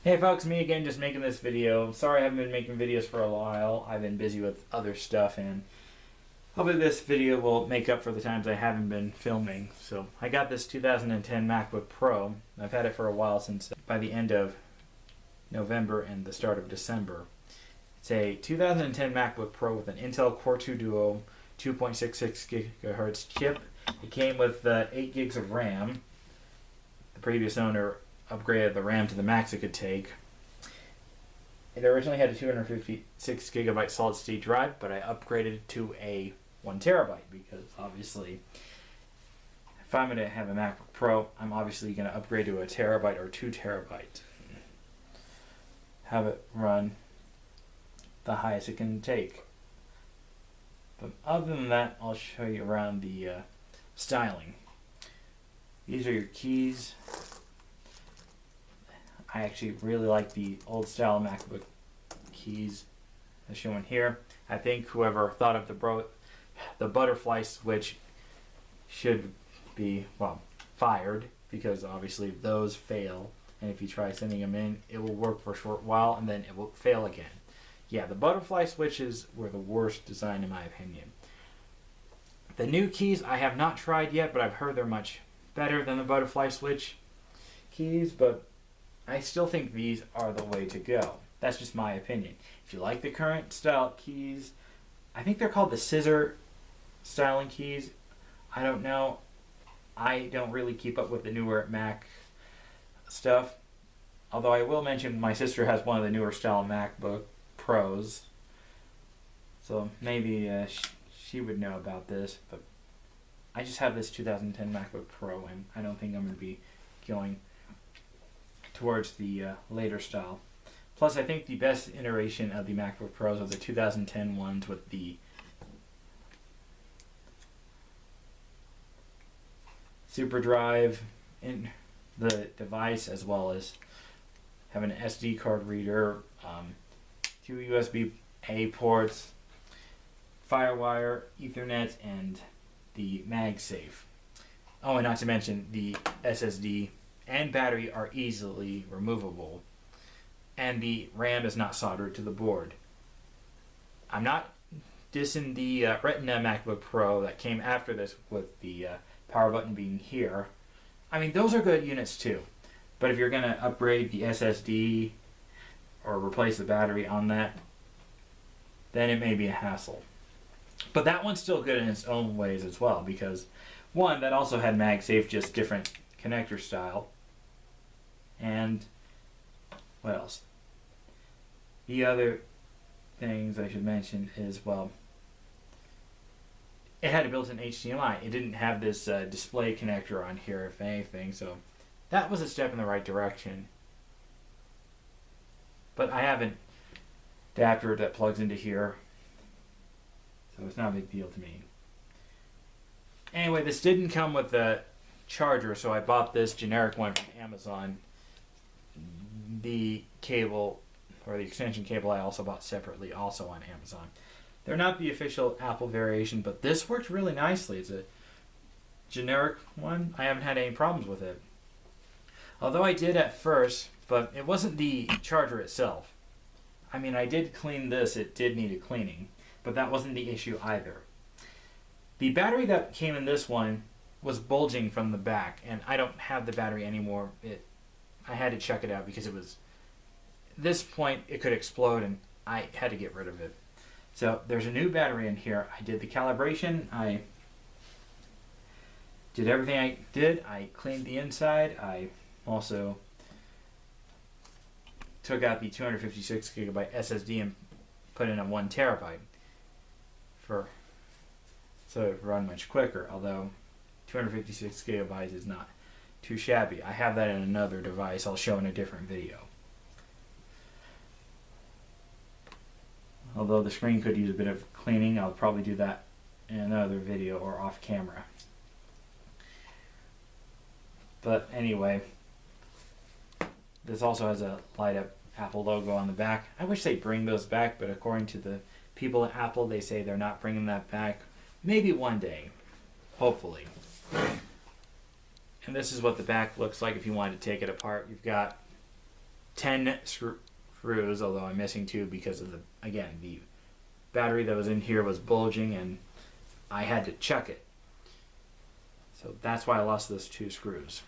Hey folks, me again, just making this video. Sorry I haven't been making videos for a while. I've been busy with other stuff, and hopefully this video will make up for the times I haven't been filming. So I got this 2010 MacBook Pro. I've had it for a while, since by the end of November and the start of December. It's a 2010 MacBook Pro with an Intel Core 2 Duo 2.66 gigahertz chip. It came with 8 gigs of RAM. The previous owner upgraded the RAM to the max it could take. It originally had a 256 gigabyte solid state drive, but I upgraded it to a 1 terabyte because obviously if I'm going to have a MacBook Pro, I'm obviously going to upgrade to a terabyte or 2 terabytes. Have it run the highest it can take. But other than that, I'll show you around the styling. These are your keys. I actually really like the old style MacBook keys as shown here. I think whoever thought of the butterfly switch should be, well, fired, because obviously those fail, and if you try sending them in, it will work for a short while and then it will fail again. Yeah, the butterfly switches were the worst design in my opinion. The new keys I have not tried yet, but I've heard they're much better than the butterfly switch keys, but I still think these are the way to go. That's just my opinion. If you like the current style keys, I think they're called the scissor styling keys. I don't know. I don't really keep up with the newer Mac stuff. Although I will mention my sister has one of the newer style MacBook Pros. So maybe she would know about this. But I just have this 2010 MacBook Pro, and I don't think I'm going to be going towards the later style. Plus, I think the best iteration of the MacBook Pros are the 2010 ones with the super drive in the device, as well as having an SD card reader, 2 USB-A ports, FireWire, Ethernet, and the MagSafe. Oh, and not to mention the SSD and battery are easily removable, and the RAM is not soldered to the board. I'm not dissing the Retina MacBook Pro that came after this with the power button being here. I mean, those are good units too, but if you're going to upgrade the SSD or replace the battery on that, then it may be a hassle. But that one's still good in its own ways as well, because one, that also had MagSafe, just different connector style. And what else? The other things I should mention is, well, it had a built-in HDMI. It didn't have this display connector on here, if anything, so that was a step in the right direction. But I have an adapter that plugs into here, so it's not a big deal to me. Anyway, this didn't come with the charger, so I bought this generic one from Amazon. The cable, or the extension cable, I also bought separately, also on Amazon. They're not the official Apple variation, but this works really nicely. It's a generic one. I haven't had any problems with it. Although I did at first, but it wasn't the charger itself. I mean, I did clean this. It did need a cleaning, but that wasn't the issue either. The battery that came in this one was bulging from the back, and I don't have the battery anymore. I had to check it out because it was, at this point it could explode, and I had to get rid of it. So there's a new battery in here. I did the calibration. I did everything I did. I cleaned the inside. I also took out the 256 gigabyte SSD and put in a 1 terabyte so it would run much quicker, although 256 gigabytes is not too shabby. I have that in another device I'll show in a different video. Although the screen could use a bit of cleaning, I'll probably do that in another video or off camera. But anyway, this also has a light up Apple logo on the back. I wish they'd bring those back, but according to the people at Apple, they say they're not bringing that back. Maybe one day, hopefully. And this is what the back looks like if you wanted to take it apart. You've got 10 screws, although I'm missing 2 because of the battery that was in here was bulging and I had to chuck it. So that's why I lost those 2 screws.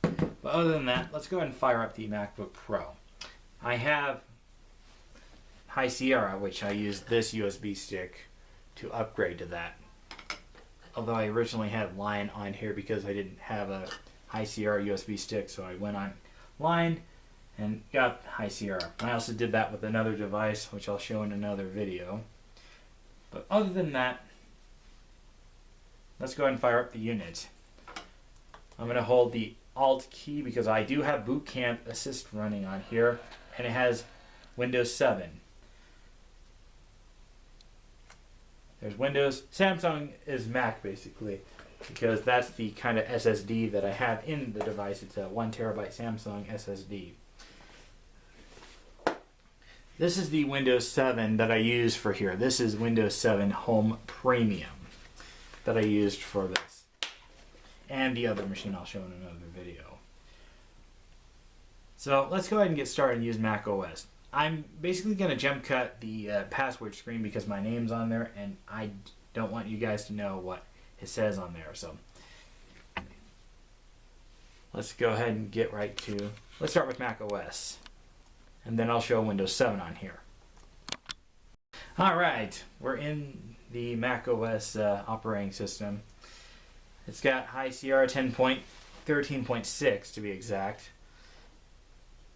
But other than that, let's go ahead and fire up the MacBook Pro. I have High Sierra, which I used this USB stick to upgrade to that. Although I originally had Lion on here because I didn't have a High Sierra USB stick, so I went online and got High Sierra. I also did that with another device, which I'll show in another video. But other than that, let's go ahead and fire up the unit. I'm going to hold the Alt key because I do have Boot Camp Assist running on here, and it has Windows 7. There's Windows. Samsung is Mac basically, because that's the kind of SSD that I have in the device. It's a 1 terabyte Samsung SSD. This is the Windows 7 that I use for here. This is Windows 7 Home Premium that I used for this. And the other machine I'll show in another video. So let's go ahead and get started and use Mac OS. I'm basically going to jump cut the password screen because my name's on there and I don't want you guys to know what it says on there. So let's go ahead and get right to, let's start with Mac OS. And then I'll show Windows 7 on here. Alright, we're in the Mac OS operating system. It's got High Sierra 10.13.6 to be exact.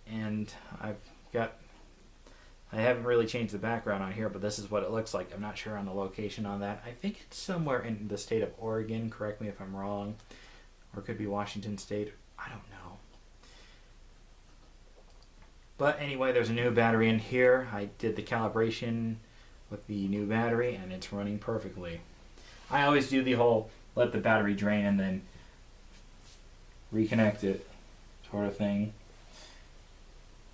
And I haven't really changed the background on here, but this is what it looks like. I'm not sure on the location on that. I think it's somewhere in the state of Oregon, correct me if I'm wrong. Or it could be Washington State, I don't know. But anyway, there's a new battery in here. I did the calibration with the new battery and it's running perfectly. I always do the whole let the battery drain and then reconnect it sort of thing,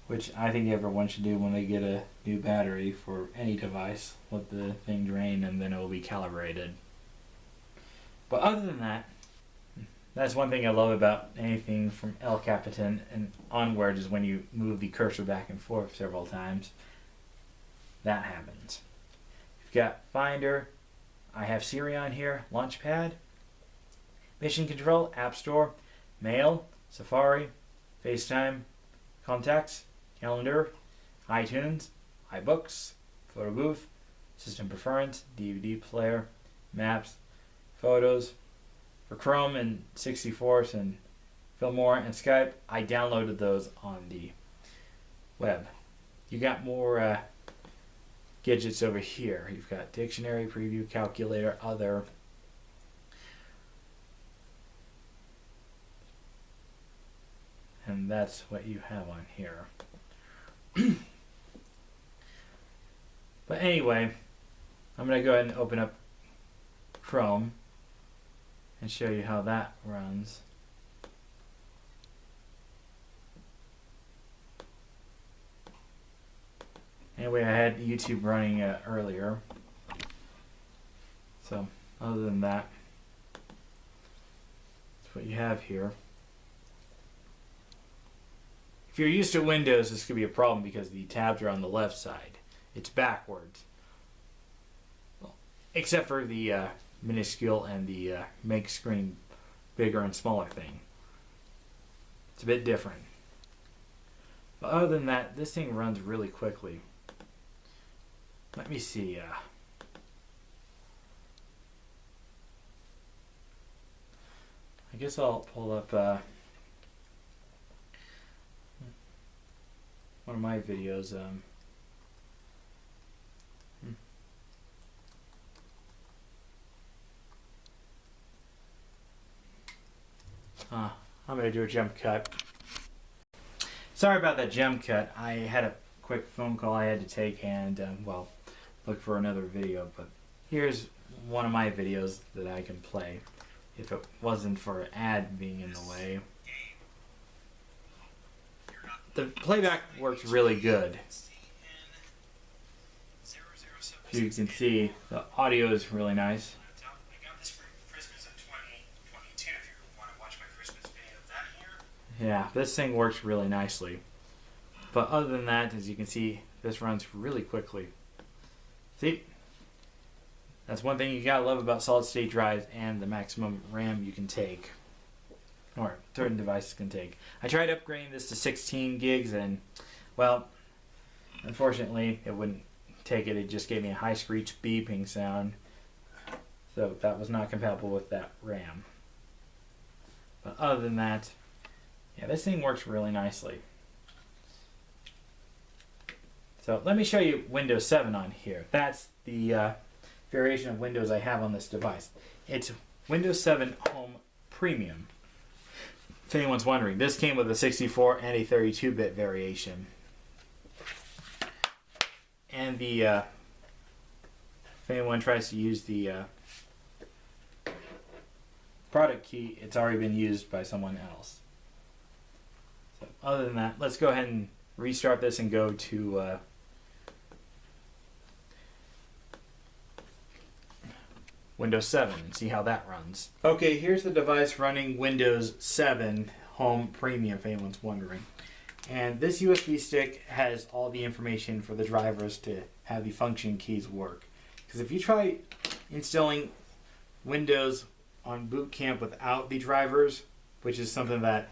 which I think everyone should do when they get a new battery for any device. Let the thing drain and then it will be calibrated. But other than that, that's one thing I love about anything from El Capitan and onwards is when you move the cursor back and forth several times. That happens. You've got Finder. I have Siri on here. Launchpad. Mission Control. App Store. Mail. Safari. FaceTime. Contacts. Calendar. iTunes. iBooks. Photo Booth. System Preference. DVD Player. Maps. Photos. For Chrome and 64s and Filmora and Skype, I downloaded those on the web. You got more gadgets over here. You've got dictionary, preview, calculator, other. And that's what you have on here. But anyway, I'm going to go ahead and open up Chrome and show you how that runs. Anyway, I had YouTube running earlier. So, other than that, that's what you have here. If you're used to Windows, this could be a problem because the tabs are on the left side. It's backwards. Well, except for the minuscule and the make screen bigger and smaller thing. It's a bit different. But other than that, this thing runs really quickly. Let me see. I guess I'll pull up one of my videos. I'm going to do a jump cut. Sorry about that jump cut. I had a quick phone call I had to take and, well, look for another video. But here's one of my videos that I can play if it wasn't for an ad being in the way. The playback works really good. As you can see, the audio is really nice. Yeah, this thing works really nicely. But other than that, as you can see, this runs really quickly. See? That's one thing you gotta love about solid state drives and the maximum RAM you can take, or certain devices can take. I tried upgrading this to 16 gigs and, well, unfortunately it wouldn't take it. It just gave me a high screech beeping sound. So that was not compatible with that RAM. But other than that, yeah, this thing works really nicely. So let me show you Windows 7 on here. That's the variation of Windows I have on this device. It's Windows 7 Home Premium. If anyone's wondering, this came with a 64 and a 32-bit variation. And the if anyone tries to use the product key, it's already been used by someone else. So other than that, let's go ahead and restart this and go to Windows 7 and see how that runs. Okay, here's the device running Windows 7 Home Premium, if anyone's wondering. And this USB stick has all the information for the drivers to have the function keys work. Because if you try installing Windows on Boot Camp without the drivers, which is something that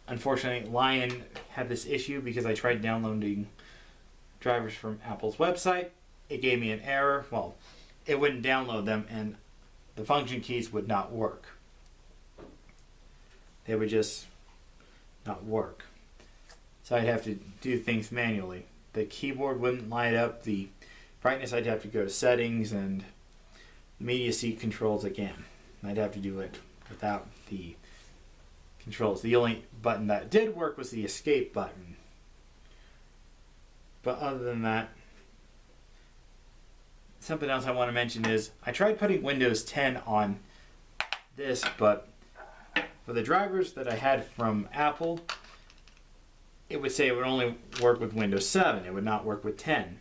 unfortunately Lion had this issue because I tried downloading drivers from Apple's website, it gave me an error. Well, it wouldn't download them and the function keys would not work. They would just not work. So I'd have to do things manually. The keyboard wouldn't light up. The brightness, I'd have to go to settings and media seat controls again. I'd have to do it without the controls. The only button that did work was the escape button. But other than that, something else I want to mention is I tried putting Windows 10 on this, but for the drivers that I had from Apple, it would say it would only work with Windows 7. It would not work with 10.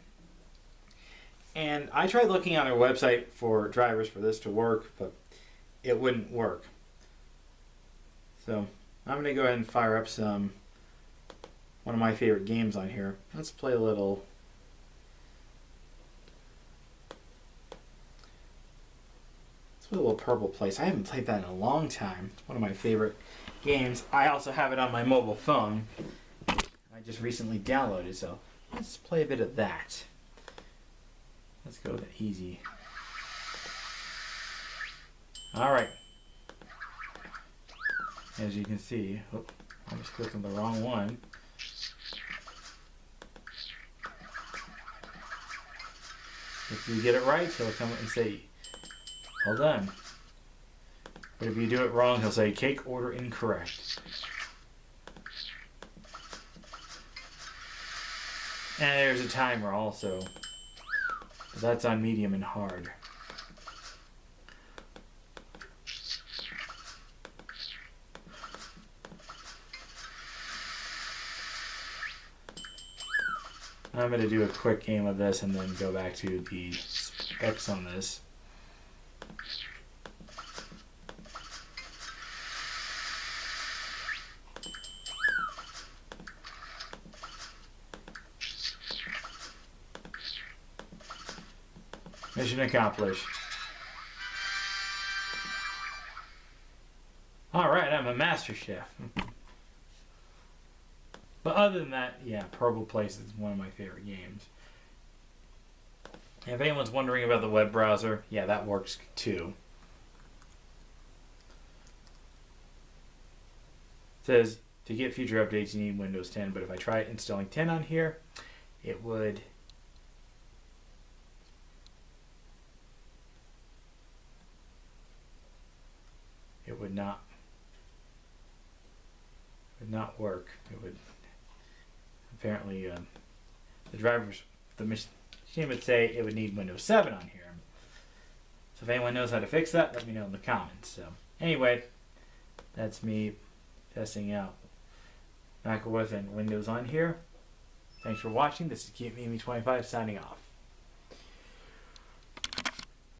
And I tried looking on their website for drivers for this to work, but it wouldn't work. So I'm going to go ahead and fire up one of my favorite games on here. Let's play a little. Let's play a little Purple Place. I haven't played that in a long time. It's one of my favorite games. I also have it on my mobile phone. I just recently downloaded, so let's play a bit of that. Let's go with it easy. Alright. As you can see, I just clicked on the wrong one. If you get it right, he'll come and say, well done. But if you do it wrong, he'll say, cake order incorrect. And there's a timer also. But that's on medium and hard. I'm going to do a quick game of this and then go back to the specs on this. Mission accomplished. Alright, I'm a master chef. But other than that, yeah, Purple Place is one of my favorite games. If anyone's wondering about the web browser, yeah, that works too. It says, to get future updates you need Windows 10, but if I try installing 10 on here, it would not work. It would apparently the drivers, the machine would say it would need Windows 7 on here. So if anyone knows how to fix that, let me know in the comments. So anyway, that's me testing out macOS and Windows on here. Thanks for watching. This is KeepMeMe25 signing off.